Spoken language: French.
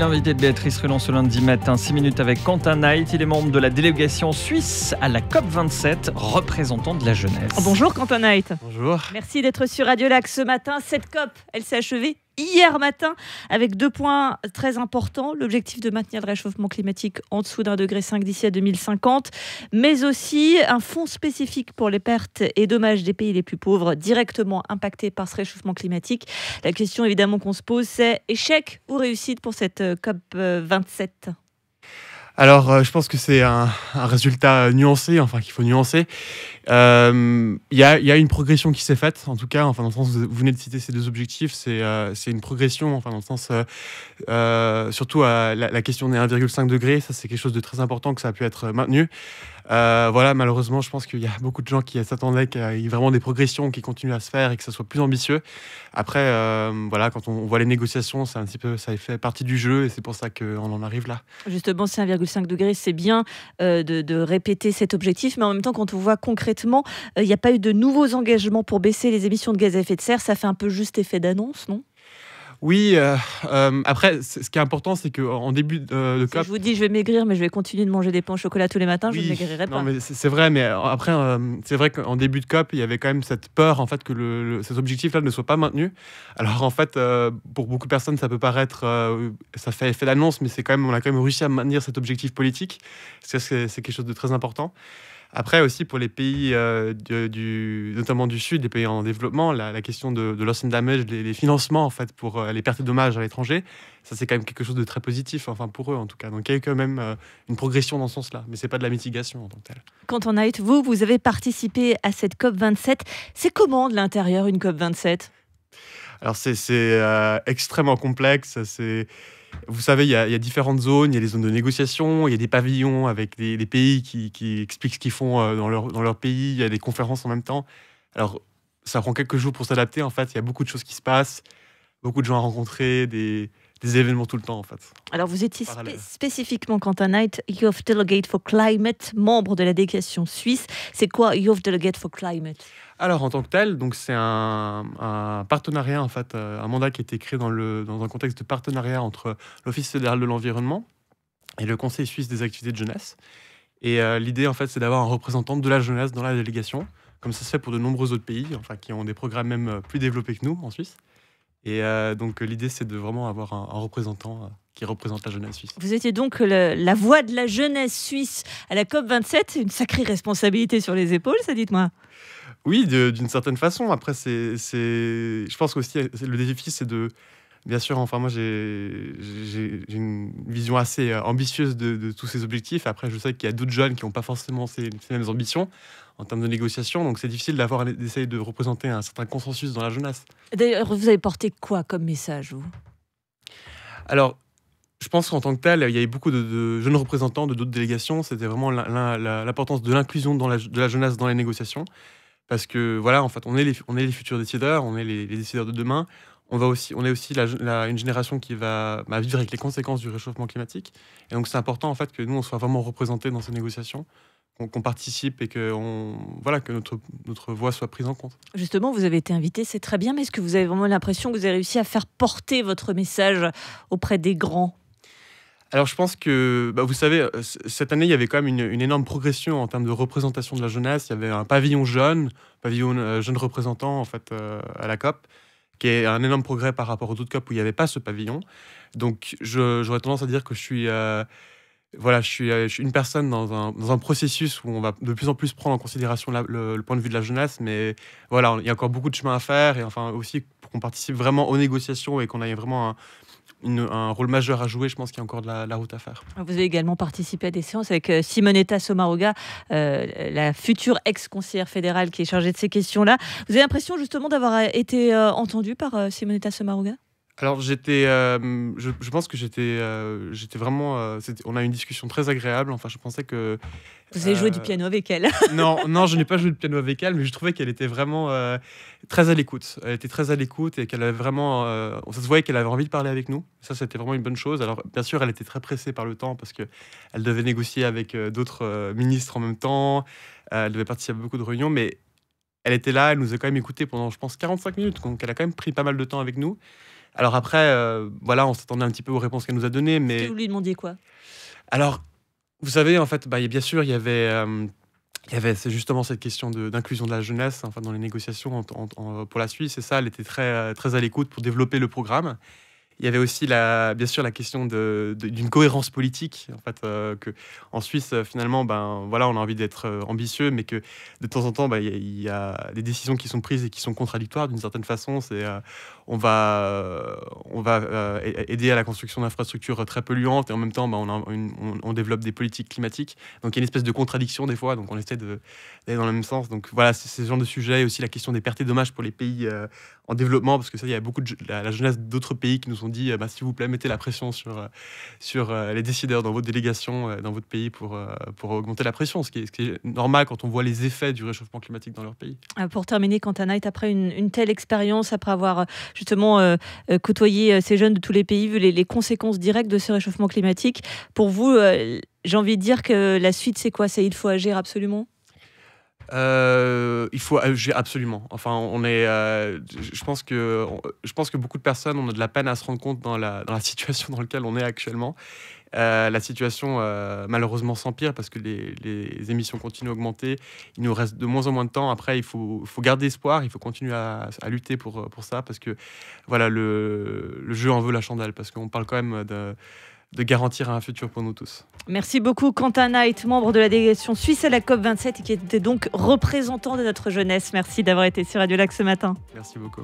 l'invité de Béatrice Ruland ce lundi matin, 6 minutes avec Quentin Knight. Il est membre de la délégation suisse à la COP27, représentant de la jeunesse. Bonjour Quentin Knight. Bonjour. Merci d'être sur Radio Lac ce matin. Cette COP, elle s'est achevée hier matin avec 2 points très importants. L'objectif de maintenir le réchauffement climatique en dessous d'1,5 degré d'ici à 2050, mais aussi un fonds spécifique pour les pertes et dommages des pays les plus pauvres directement impactés par ce réchauffement climatique. La question évidemment qu'on se pose, c'est échec ou réussite pour cette COP 27 ? Alors, je pense que c'est un résultat nuancé, enfin qu'il faut nuancer. Il y a une progression qui s'est faite, en tout cas, enfin dans le sens où vous venez de citer ces 2 objectifs, c'est une progression, enfin dans le sens surtout à la question des 1,5 degré, ça c'est quelque chose de très important que ça a pu être maintenu. Voilà, malheureusement, je pense qu'il y a beaucoup de gens qui s'attendaient qu'il y ait vraiment des progressions qui continuent à se faire et que ça soit plus ambitieux. Après, voilà, quand on voit les négociations, c'est un petit peu, ça fait partie du jeu et c'est pour ça qu'on en arrive là. Justement, c'est 1,5 degré, c'est bien de répéter cet objectif, mais en même temps, quand on voit concrètement, il n'y a pas eu de nouveaux engagements pour baisser les émissions de gaz à effet de serre, ça fait un peu juste effet d'annonce, non ? Oui, après, ce qui est important, c'est qu'en début de COP... Je vous dis, je vais maigrir, mais je vais continuer de manger des pains au chocolat tous les matins, oui, je ne maigrirai pas. Non, mais c'est vrai, mais après, c'est vrai qu'en début de COP, il y avait quand même cette peur en fait, que cet objectif-là ne soit pas maintenu. Alors en fait, pour beaucoup de personnes, ça peut paraître... ça fait effet d'annonce, mais on a quand même réussi à maintenir cet objectif politique. C'est quelque chose de très important. Après aussi pour les pays notamment du Sud, les pays en développement, la question de loss and damage, les financements en fait pour les pertes et dommages à l'étranger, ça c'est quand même quelque chose de très positif, enfin pour eux en tout cas. Donc il y a eu quand même une progression dans ce sens-là, mais c'est pas de la mitigation en tant que telle. Quentin Knight, vous avez participé à cette COP 27. C'est comment de l'intérieur une COP 27 ? Alors c'est extrêmement complexe. Vous savez, il y a différentes zones. Il y a les zones de négociation, il y a des pavillons avec des pays qui expliquent ce qu'ils font dans leur pays. Il y a des conférences en même temps. Alors, ça prend quelques jours pour s'adapter. En fait, il y a beaucoup de choses qui se passent, beaucoup de gens à rencontrer, des événements tout le temps, en fait. Alors, vous étiez spécifiquement, Quentin Knight, Youth Delegate for Climate, membre de la délégation suisse. C'est quoi Youth Delegate for Climate ? Alors, en tant que tel, donc c'est un partenariat, en fait, un mandat qui a été créé dans un contexte de partenariat entre l'Office fédéral de l'environnement et le Conseil suisse des activités de jeunesse. Et l'idée, en fait, c'est d'avoir un représentant de la jeunesse dans la délégation, comme ça se fait pour de nombreux autres pays, enfin, qui ont des programmes même plus développés que nous en Suisse. Et donc, l'idée, c'est de vraiment avoir un représentant qui représente la jeunesse suisse. Vous étiez donc la voix de la jeunesse suisse à la COP27. Une sacrée responsabilité sur les épaules, ça, dites-moi. Oui, d'une certaine façon. Après, je pense qu'aussi, le défi, c'est de... Bien sûr, enfin, moi, j'ai une vision assez ambitieuse de tous ces objectifs. Après, je sais qu'il y a d'autres jeunes qui n'ont pas forcément ces mêmes ambitions en termes de négociation. Donc, c'est difficile d'essayer de représenter un certain consensus dans la jeunesse. D'ailleurs, vous avez porté quoi comme message, vous ? Alors, je pense qu'en tant que tel, il y avait beaucoup de jeunes représentants de d'autres délégations. C'était vraiment l'importance de l'inclusion de la jeunesse dans les négociations. Parce que, voilà, en fait, on est les futurs décideurs, on est les décideurs de demain. On est aussi une génération qui va vivre avec les conséquences du réchauffement climatique. Et donc, c'est important, en fait, que nous, on soit vraiment représentés dans ces négociations, qu'on participe et que notre voix soit prise en compte. Justement, vous avez été invité, c'est très bien, mais est-ce que vous avez vraiment l'impression que vous avez réussi à faire porter votre message auprès des grands ? Alors, je pense que, vous savez, cette année, il y avait quand même une énorme progression en termes de représentation de la jeunesse. Il y avait un pavillon jeune représentant, en fait, à la COP, qui est un énorme progrès par rapport aux autres COP où il n'y avait pas ce pavillon. Donc, j'aurais tendance à dire que je suis une personne dans un processus où on va de plus en plus prendre en considération le point de vue de la jeunesse. Mais voilà, il y a encore beaucoup de chemin à faire. Et enfin, aussi, pour qu'on participe vraiment aux négociations et qu'on ait vraiment un rôle majeur à jouer, je pense qu'il y a encore de la route à faire. Vous avez également participé à des séances avec Simonetta Sommaruga, la future ex-conseillère fédérale qui est chargée de ces questions-là. Vous avez l'impression justement d'avoir été entendue par Simonetta Sommaruga ? Alors je pense que j'étais vraiment... on a eu une discussion très agréable. Enfin, je pensais que... Vous avez joué du piano avec elle ? Non, je n'ai pas joué de piano avec elle, mais je trouvais qu'elle était vraiment très à l'écoute. Elle était très à l'écoute et qu'elle avait vraiment... ça se voyait qu'elle avait envie de parler avec nous. Ça, c'était vraiment une bonne chose. Alors, bien sûr, elle était très pressée par le temps parce qu'elle devait négocier avec d'autres ministres en même temps. Elle devait participer à beaucoup de réunions, mais elle était là, elle nous a quand même écouté pendant, je pense, 45 minutes. Donc, elle a quand même pris pas mal de temps avec nous. Alors après, voilà, on s'attendait un petit peu aux réponses qu'elle nous a données, mais Vous lui demandiez quoi? alors, vous savez, en fait, bien sûr, il y avait justement cette question d'inclusion de la jeunesse, enfin, dans les négociations pour la Suisse, et ça, elle était très à l'écoute pour développer le programme. Il y avait aussi bien sûr la question d'une cohérence politique, en fait, que en Suisse, finalement, voilà, on a envie d'être ambitieux, mais que de temps en temps, il y a des décisions qui sont prises et qui sont contradictoires d'une certaine façon. On va aider à la construction d'infrastructures très polluantes et en même temps, on développe des politiques climatiques. Donc il y a une espèce de contradiction des fois, donc on essaie d'aller dans le même sens. Donc voilà, c'est ce genre de sujet, et aussi la question des pertes et dommages pour les pays en développement, parce que ça, il y a beaucoup de la jeunesse d'autres pays qui nous ont dit s'il vous plaît, mettez la pression sur les décideurs dans votre délégation, dans votre pays pour augmenter la pression, ce qui est normal quand on voit les effets du réchauffement climatique dans leur pays. Pour terminer, Quentin Knight, après une telle expérience, après avoir justement côtoyé ces jeunes de tous les pays, vu les conséquences directes de ce réchauffement climatique, pour vous, j'ai envie de dire que la suite, c'est quoi? Il faut agir absolument? Il faut agir absolument. Enfin, je pense que beaucoup de personnes ont de la peine à se rendre compte dans la situation dans laquelle on est actuellement. La situation, malheureusement, s'empire parce que les émissions continuent à augmenter. Il nous reste de moins en moins de temps. Après, il faut garder espoir. Il faut continuer à lutter pour ça, parce que voilà, le jeu en veut la chandelle, parce qu'on parle quand même de garantir un futur pour nous tous. Merci beaucoup, Quentin Knight, membre de la délégation suisse à la COP27 et qui était donc représentant de notre jeunesse. Merci d'avoir été sur Radio Lac ce matin. Merci beaucoup.